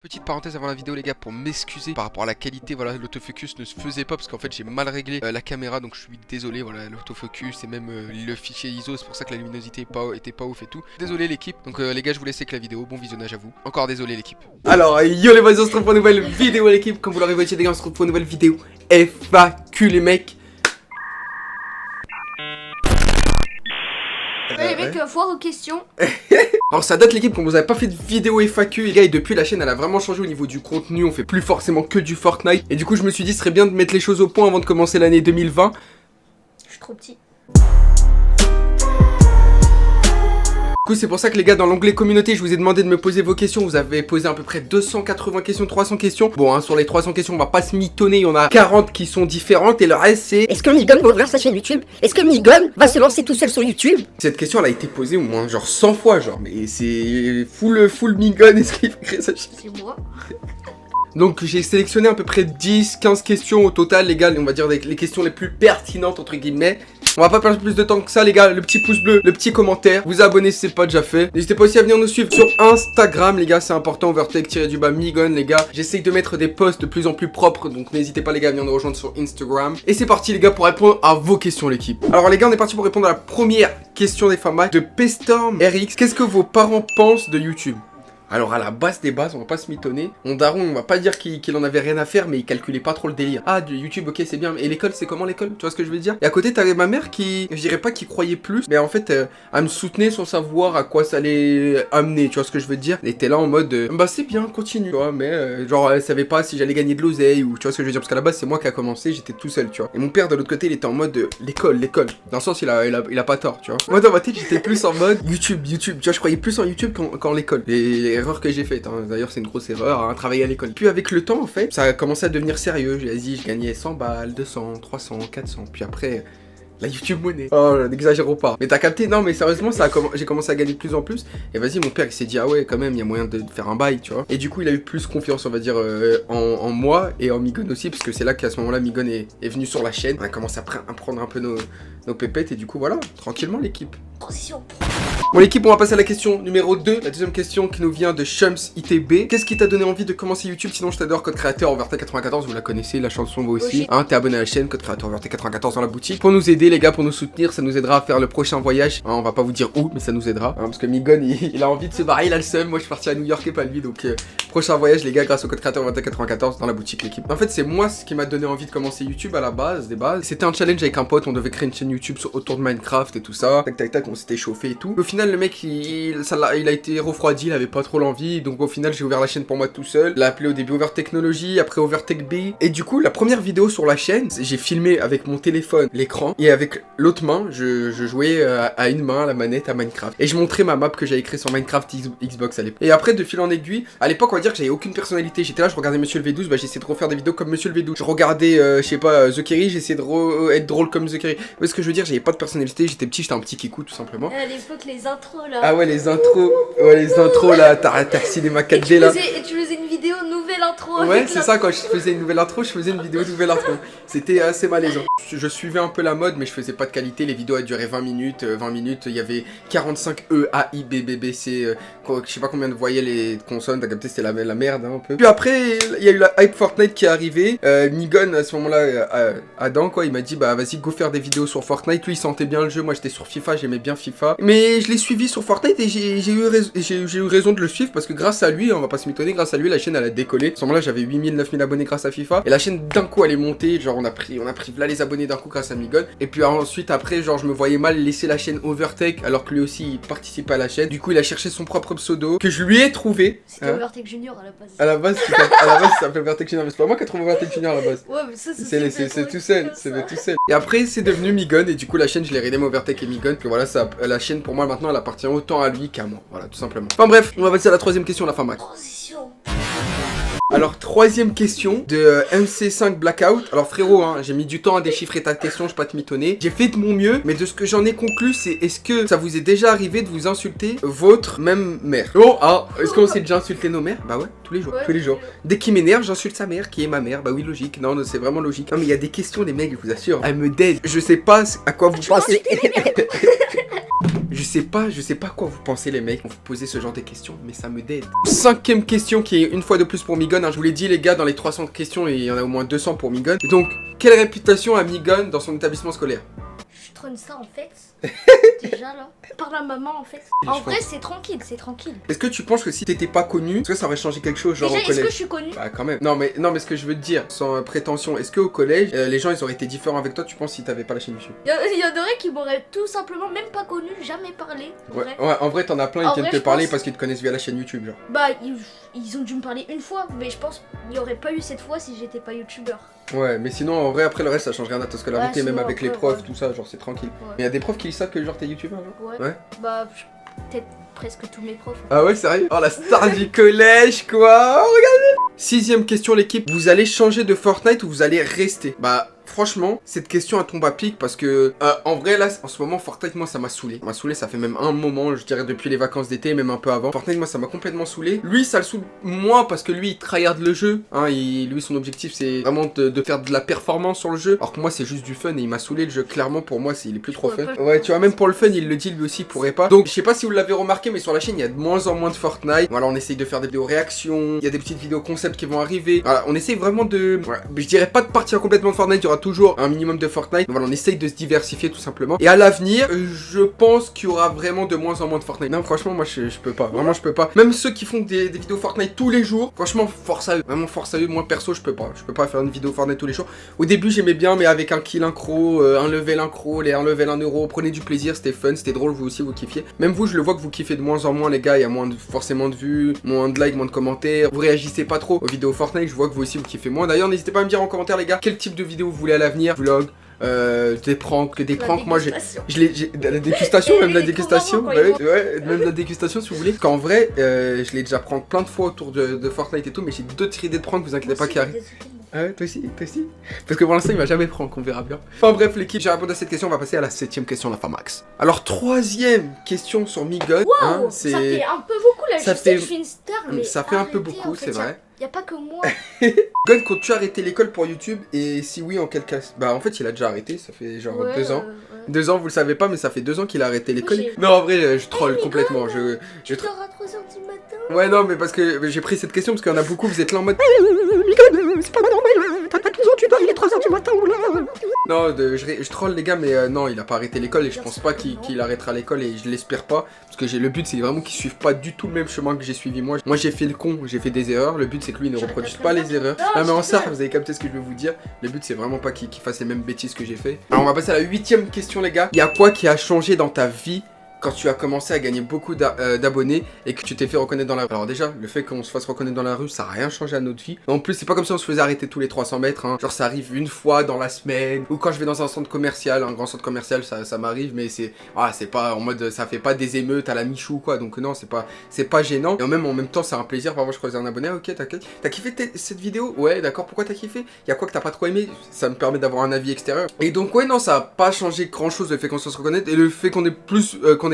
Petite parenthèse avant la vidéo les gars pour m'excuser par rapport à la qualité, voilà l'autofocus ne se faisait pas parce qu'en fait j'ai mal réglé la caméra donc je suis désolé, voilà l'autofocus et même le fichier ISO, c'est pour ça que la luminosité était pas ouf et tout. Désolé l'équipe, donc les gars je vous laisse avec la vidéo, bon visionnage à vous. Encore désolé l'équipe. Alors yo les boys, on se retrouve pour une nouvelle vidéo l'équipe, comme vous l'aurez vu les gars on se retrouve pour une nouvelle vidéo FAQ les mecs. Ouais, les mecs, foire aux questions. Alors ça date l'équipe qu'on vous avait pas fait de vidéo FAQ les gars, et depuis la chaîne elle a vraiment changé au niveau du contenu, on fait plus forcément que du Fortnite. Et du coup je me suis dit ce serait bien de mettre les choses au point avant de commencer l'année 2020. Je suis trop petit. Du coup c'est pour ça que les gars dans l'onglet communauté je vous ai demandé de me poser vos questions. Vous avez posé à peu près 280 questions, 300 questions. Bon hein, sur les 300 questions on va pas se mitonner, il y en a 40 qui sont différentes et le reste c'est... Est-ce que Migon va ouvrir sa chaîne YouTube? Est-ce que Migon va se lancer tout seul sur YouTube? Cette question elle a été posée au moins genre 100 fois genre, mais c'est full Migon, est-ce qu'il faut créer sa chaîne? C'est moi. Donc j'ai sélectionné à peu près 10-15 questions au total les gars, on va dire les questions les plus pertinentes entre guillemets. On va pas perdre plus de temps que ça les gars, le petit pouce bleu, le petit commentaire, vous abonner si c'est pas déjà fait. N'hésitez pas aussi à venir nous suivre sur Instagram les gars, c'est important, overtake Migon les gars. J'essaye de mettre des posts de plus en plus propres, donc n'hésitez pas les gars à venir nous rejoindre sur Instagram. Et c'est parti les gars pour répondre à vos questions l'équipe. Alors les gars on est parti pour répondre à la première question des FAMAC de Pestorm RX. Qu'est-ce que vos parents pensent de YouTube? Alors à la base des bases, on va pas se mitonner. Mon daron, on va pas dire qu'il en avait rien à faire, mais il calculait pas trop le délire. Ah, du YouTube, ok, c'est bien. Et l'école, c'est comment l'école? Tu vois ce que je veux dire? Et à côté, t'avais ma mère qui, je dirais pas qui croyait plus, mais en fait, elle me soutenait sans savoir à quoi ça allait amener. Tu vois ce que je veux dire? Elle était là en mode, bah c'est bien, continue. Tu vois, mais genre, elle savait pas si j'allais gagner de l'oseille ou tu vois ce que je veux dire? Parce qu'à la base, c'est moi qui a commencé, j'étais tout seul, tu vois. Et mon père de l'autre côté, il était en mode l'école. Dans le sens, il a pas tort, tu vois. Moi, dans ma tête, j'étais plus en mode YouTube. Tu vois, je croyais plus en YouTube qu'en l'école. Et l'erreur que j'ai faite, hein. D'ailleurs c'est une grosse erreur, hein, travailler à l'école. Puis avec le temps en fait, ça a commencé à devenir sérieux. Vas-y, je gagnais 100 balles, 200, 300, 400. Puis après, la YouTube monnaie. Oh, n'exagérons pas. Mais t'as capté? Non mais sérieusement, j'ai commencé à gagner de plus en plus. Et vas-y, mon père il s'est dit, ah ouais quand même, il y a moyen de faire un bail, tu vois. Et du coup, il a eu plus confiance, on va dire, en moi et en Migon aussi. Parce que c'est là qu'à ce moment-là, Migon est venu sur la chaîne. On a commencé à prendre un peu nos pépettes. Et du coup, voilà, tranquillement l'équipe. Transition. Bon l'équipe, on va passer à la question numéro 2. La deuxième question qui nous vient de Shums ITB. Qu'est-ce qui t'a donné envie de commencer YouTube? Sinon je t'adore, code créateur Overtake94, vous la connaissez, la chanson va aussi. Hein, t'es abonné à la chaîne, code créateur Overtake94 dans la boutique. Pour nous aider les gars, pour nous soutenir, ça nous aidera à faire le prochain voyage. Hein, on va pas vous dire où, mais ça nous aidera. Hein, parce que Migon il a envie de se barrer, il a le seum. Moi je suis parti à New York et pas lui, donc prochain voyage les gars grâce au code créateur Overtake94 dans la boutique l'équipe. En fait c'est moi ce qui m'a donné envie de commencer YouTube à la base, des bases. C'était un challenge avec un pote, on devait créer une chaîne YouTube autour de Minecraft et tout ça. Tac, on s'était chauffé et tout. Au final le mec il a été refroidi, il avait pas trop l'envie, donc au final j'ai ouvert la chaîne pour moi tout seul. Je l'ai appelé au début Overtechnology, après Overtech B. Et du coup la première vidéo sur la chaîne, j'ai filmé avec mon téléphone l'écran et avec l'autre main je jouais à une main la manette à Minecraft. Et je montrais ma map que j'avais créée sur Minecraft Xbox à l'époque. Et après de fil en aiguille, à l'époque on va dire que j'avais aucune personnalité. J'étais là, je regardais Monsieur le V12, bah j'essayais de refaire des vidéos comme Monsieur le V12. Je regardais je sais pas The Kerry, j'essayais de être drôle comme The Kerry. Vous voyez ce que je veux dire? J'avais pas de personnalité, j'étais petit, j'étais un petit kikou tout simplement. À l'époque, les intros là. Ah ouais les intros là, t'as cinéma 4D là. Et tu faisais une vidéo nouvelle intro. Ouais c'est ça, quand je faisais une nouvelle intro, je faisais une vidéo nouvelle intro. C'était assez malaisant. Je suivais un peu la mode mais je faisais pas de qualité, les vidéos elles duraient 20 minutes, il y avait 45 E, A, I, B, B, B, C, je sais pas combien de voyaient les consonnes, t'as capté, c'était la merde hein, un peu. Puis après il y a eu la hype Fortnite qui est arrivée, Migon à ce moment là, Adam quoi, il m'a dit bah vas-y go faire des vidéos sur Fortnite, lui il sentait bien le jeu, moi j'étais sur FIFA, j'aimais bien FIFA. Mais je l'ai suivi sur Fortnite et j'ai eu raison de le suivre parce que grâce à lui, on va pas se mitonner, grâce à lui la chaîne elle a décollé. À ce moment là j'avais 8000, 9000 abonnés grâce à FIFA et la chaîne d'un coup elle est montée, genre on a pris là les abonnés d'un coup grâce à Migon. Et puis ensuite après genre je me voyais mal laisser la chaîne Overtake alors que lui aussi il participait à la chaîne. Du coup il a cherché son propre pseudo que je lui ai trouvé. C'était Overtake Junior à la base. À la base ça s'appelait Overtake Junior, mais c'est pas moi qui ai trouvé Overtake Junior à la base. Ouais mais ça c'est tout seul, c'est tout seul. Et après c'est devenu Migon et du coup la chaîne je l'ai rename Overtake et Migon. Puis voilà, la chaîne pour moi maintenant elle appartient autant à lui qu'à moi. Voilà tout simplement. Enfin bref, on va passer à la troisième question la fin Mac. Transition. Alors troisième question de MC5 Blackout. Alors frérot hein, j'ai mis du temps à déchiffrer ta question, je vais pas te mitonner. J'ai fait de mon mieux, mais de ce que j'en ai conclu c'est est-ce que ça vous est déjà arrivé de vous insulter votre même mère? Oh ah, est-ce qu'on s'est déjà insulté nos mères? Bah ouais, tous les jours, Ouais, tous les jours. Dès qu'il m'énerve, j'insulte sa mère qui est ma mère. Bah oui logique, non c'est vraiment logique. Non mais il y a des questions les mecs, je vous assure, elles me dead. Je sais pas à quoi vous pensez. Je sais pas quoi vous pensez les mecs quand vous posez ce genre de questions, mais ça me déide. 5ème question qui est une fois de plus pour Migon, hein. Je vous l'ai dit les gars, dans les 300 questions, il y en a au moins 200 pour Migon. Donc, quelle réputation a Migon dans son établissement scolaire? Je trône ça en fait. Déjà là. Par la maman en fait. Je En pense. vrai, c'est tranquille, c'est tranquille. Est-ce que tu penses que si t'étais pas connu, est-ce que ça aurait changé quelque chose genre Déjà, au est-ce que collège? je suis connue? Bah quand même. Non mais ce que je veux te dire, sans prétention, est-ce qu'au collège, les gens ils auraient été différents avec toi, tu penses, si t'avais pas la chaîne YouTube? Il y en aurait qui m'auraient tout simplement même pas connu, jamais parlé. Ouais, vrai. ouais, en vrai t'en as plein, ils En viennent vrai, te je parler pense- parce qu'ils te connaissent via la chaîne YouTube genre. Bah, ils ont dû me parler une fois, mais je pense qu'il n'y aurait pas eu cette fois si j'étais pas youtubeur. Ouais, mais sinon en vrai après le reste ça change rien à ta scolarité, Ouais, même sinon, avec les après, profs, ouais. tout ça, genre c'est tranquille. Ouais. Mais y a des profs qui savent que genre t'es youtubeur genre? Ouais. Ouais. Bah, peut-être presque tous mes profs. Ah ouais, sérieux? Oh la star du collège quoi, oh, regardez. 6ème question l'équipe, vous allez changer de Fortnite ou vous allez rester? Bah franchement, cette question elle tombe à pic parce que en vrai là, en ce moment Fortnite moi ça m'a saoulé. Ça fait même un moment, je dirais depuis les vacances d'été, même un peu avant. Fortnite moi ça m'a complètement saoulé. Lui ça le saoule moi parce que lui il tryhard le jeu, hein, lui son objectif c'est vraiment de faire de la performance sur le jeu. Alors que moi c'est juste du fun et il m'a saoulé le jeu, clairement pour moi il est plus trop pourrais fun. pas- Ouais tu vois, même pour le fun il le dit lui aussi il pourrait pas. Donc je sais pas si vous l'avez remarqué mais sur la chaîne il y a de moins en moins de Fortnite. Voilà, on essaye de faire des vidéos réactions, il y a des petites vidéos concept qui vont arriver. Voilà, on essaye vraiment de... Voilà, je dirais pas de partir complètement de Fortnite, il y aura toujours un minimum de Fortnite. Donc voilà, on essaye de se diversifier tout simplement. Et à l'avenir, je pense qu'il y aura vraiment de moins en moins de Fortnite. Non, franchement, moi je peux pas. Vraiment, je peux pas. Même ceux qui font des vidéos Fortnite tous les jours, franchement, force à eux. Vraiment, force à eux. Moi perso, je peux pas. Je peux pas faire une vidéo Fortnite tous les jours. Au début, j'aimais bien, mais avec un kill incro, un level incro, un level 1 euro. Prenez du plaisir, c'était fun, c'était drôle, vous aussi, vous kiffiez. Même vous, je le vois que vous kiffez de moins en moins, les gars. Il y a forcément de vues, moins de likes, moins de commentaires. Vous réagissez pas trop aux vidéos Fortnite. Je vois que vous aussi, vous kiffez moins. D'ailleurs, n'hésitez pas à me dire en commentaire, les gars, quel type de vidéo vous voulez à l'avenir. Vlog, des pranks, moi j'ai la dégustation, même la Les dégustation, grands moments, ouais, même la dégustation si vous voulez. Qu'en vrai, je l'ai déjà prank plein de fois autour de Fortnite et tout, mais j'ai d'autres idées de prank, vous inquiétez pas qui arrivent. Ah ouais, toi aussi? Parce que pour l'instant il m'a jamais prank, on verra bien. Enfin bref l'équipe, j'ai répondu à cette question, on va passer à la 7ème question de la Famax. Alors 3ème question sur Migon, hein, Wow, ça fait un peu beaucoup là, ça je sais fait- que je suis une star, mais ça fait un peu arrêtez, beaucoup, en fait, c'est vrai. Y a pas que moi. Migon, quand tu as arrêté l'école pour YouTube, et si oui, en quel cas? Bah en fait il a déjà arrêté, ça fait genre Ouais, 2 ans. ouais. 2 ans, vous le savez pas, mais ça fait 2 ans qu'il a arrêté l'école. j'ai- Non, en vrai, je troll Migon, complètement. Je Tu dors à 3h du matin? Ouais, non, mais parce que j'ai pris cette question parce qu'il y en a beaucoup, vous êtes là en mode. C'est pas normal, t'as pas 12 ans, tu dors, il est 3h du matin, oula. Non, je troll les gars, mais non, il a pas arrêté l'école et je Bien pense sûr pas que qu'il non. qu'il arrêtera l'école et je l'espère pas. Parce que le but, c'est vraiment qu'il suive pas du tout le même chemin que j'ai suivi moi. Moi, j'ai fait le con, j'ai fait des erreurs. Le but, c'est que lui ne J'arrête reproduise pas pas de les faire erreurs. ça. Non, mais en je ça, rigole. vous avez capté ce que je veux vous dire. Le but, c'est vraiment pas qu'il fasse les mêmes bêtises que j'ai fait. Alors, on va passer à la 8ème question, les gars. Il y a quoi qui a changé dans ta vie quand tu as commencé à gagner beaucoup d'abonnés et que tu t'es fait reconnaître dans la rue? Alors déjà, le fait qu'on se fasse reconnaître dans la rue, ça a rien changé à notre vie. En plus, c'est pas comme si on se faisait arrêter tous les 300 mètres, hein. Genre ça arrive une fois dans la semaine, ou quand je vais dans un centre commercial, un grand centre commercial, ça m'arrive, mais c'est pas en mode, ça fait pas des émeutes à la Michou quoi, donc non, c'est pas gênant. Et en même temps, c'est un plaisir. Parfois, je croise un abonné, ok, t'as kiffé cette vidéo? Ouais, d'accord, pourquoi t'as kiffé? Y a quoi que t'as pas trop aimé? Ça me permet d'avoir un avis extérieur. Et donc ouais, non, ça a pas changé grand chose le fait qu'on se reconnaisse, et le fait qu'on ait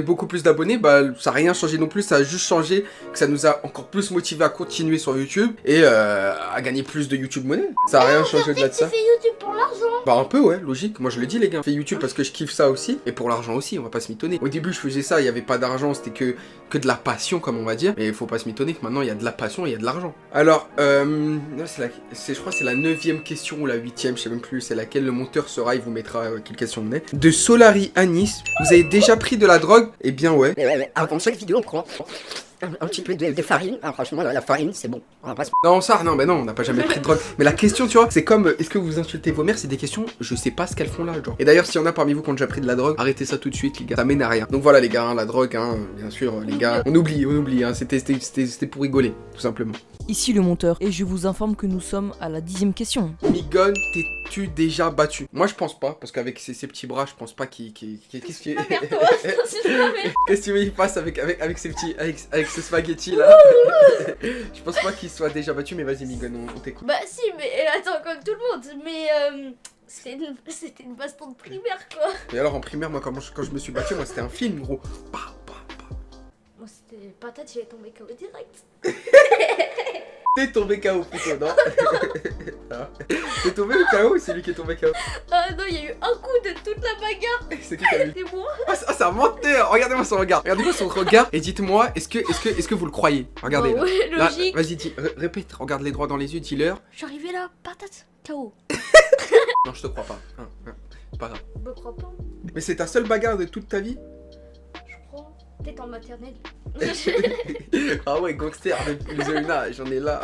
beaucoup plus d'abonnés, bah ça a rien changé non plus, ça a juste changé que ça nous a encore plus motivé à continuer sur YouTube et à gagner plus de YouTube money. Ça a rien changé au-delà de Tu ça. fais YouTube pour l'argent. Bah un peu ouais, logique, moi je le dis les gars, je fais YouTube parce que je kiffe ça aussi, et pour l'argent aussi, on va pas se mitonner. Au début je faisais ça, il y avait pas d'argent, c'était que de la passion comme on va dire, mais il faut pas se mitonner que maintenant il y a de la passion et il y a de l'argent. Alors, je crois que c'est la 9ème question ou la 8ème, je sais même plus c'est laquelle, le monteur sera, il vous mettra quelle question on est. De Solari Anis, vous avez déjà pris de la drogue? Eh bien ouais. Ouais. Avant chaque vidéo, on prend un petit peu de farine. Ah, franchement, la farine, c'est bon. On va pas se... Non, ça, non, mais non, on n'a pas jamais pris de drogue. Mais la question, tu vois, c'est comme est-ce que vous insultez vos mères? C'est des questions, je sais pas ce qu'elles font là, genre. Et d'ailleurs, s'il y en a parmi vous qui ont déjà pris de la drogue, arrêtez ça tout de suite, les gars. Ça mène à rien. Donc voilà, les gars, hein, la drogue, hein, bien sûr, les gars. On oublie, hein, c'était pour rigoler, tout simplement. Ici le monteur, et je vous informe que nous sommes à la 10ème question. Migon, t'es-tu déjà battu? Moi, je pense pas, parce qu'avec ses petits bras, je pense pas qu'il. Qu'est-ce qu'il. Ma mère, toi, c'est la merde. Qu'est-ce que tu veux qu'il fasse avec ses petits. Avec ses spaghettis là? Je pense pas qu'il soit déjà battu, mais vas-y, Migon, on t'écoute. Bah si, mais attends, comme tout le monde, mais c'était une baston de primaire quoi. Et alors, en primaire, moi, quand je me suis battu, moi, c'était un film, gros. Bah. Moi c'était patate, j'avais tombé KO direct. T'es tombé KO plutôt, non? T'es tombé ou KO ou c'est lui qui est tombé KO? Ah non, il y a eu un coup de toute la bagarre. C'est qui qui a eu? C'est moi. Ah, c'est un menteur! Regardez-moi son regard. Regardez-moi son regard et dites-moi, est-ce que vous le croyez? Regardez. Bah Là. ouais, Là, logique. vas-y, répète, regarde-les droit dans les yeux, dis-leur. Je suis arrivé là, patate, KO. Non, je te crois pas. C'est pas grave. Je me crois pas. Mais c'est ta seule bagarre de toute ta vie? Je crois. Peut-être en maternelle. Ah ouais, gangster, Zelina, j'en ai là.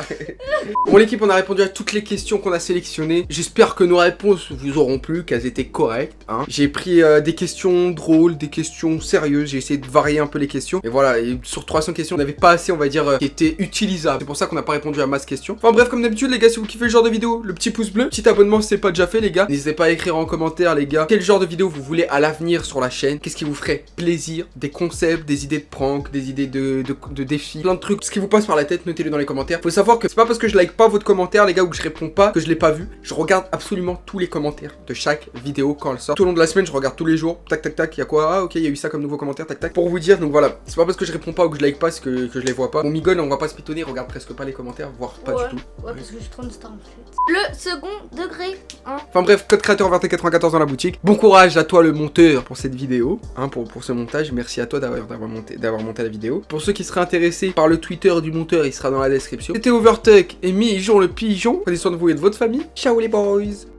Bon l'équipe, on a répondu à toutes les questions qu'on a sélectionnées. J'espère que nos réponses vous auront plu, qu'elles étaient correctes. Hein. J'ai pris des questions drôles, des questions sérieuses. J'ai essayé de varier un peu les questions. Et voilà, et sur 300 questions, on n'avait pas assez, on va dire, qui étaient utilisables. C'est pour ça qu'on n'a pas répondu à masse questions. Enfin bref, comme d'habitude les gars, si vous kiffez le genre de vidéo, le petit pouce bleu, petit abonnement si c'est pas déjà fait les gars. N'hésitez pas à écrire en commentaire les gars, quel genre de vidéo vous voulez à l'avenir sur la chaîne. Qu'est-ce qui vous ferait plaisir, des concepts, des idées de prank, des idées de défis, plein de trucs. Ce qui vous passe par la tête, notez-le dans les commentaires. Faut savoir que c'est pas parce que je like pas votre commentaire les gars ou que je réponds pas que je l'ai pas vu. Je regarde absolument tous les commentaires de chaque vidéo quand elle sort. Tout au long de la semaine, je regarde tous les jours. Tac tac tac, il y a quoi? Ah ok, il y a eu ça comme nouveau commentaire, tac tac. Pour vous dire, donc voilà, c'est pas parce que je réponds pas ou que je like pas que je les vois pas. Mon migone, on va pas se pitonner, regarde presque pas les commentaires, voire pas du tout. Ouais, parce que je suis trop une star en fait. Le second degré, hein. Enfin bref, code créateur 2094 dans la boutique. Bon courage à toi le monteur pour cette vidéo, hein, pour ce montage. Merci à toi d'avoir monté la vidéo. Pour ceux qui seraient intéressés par le Twitter du monteur, il sera dans la description. C'était Overtech et Mijon le pigeon. Prenez soin de vous et de votre famille. Ciao les boys.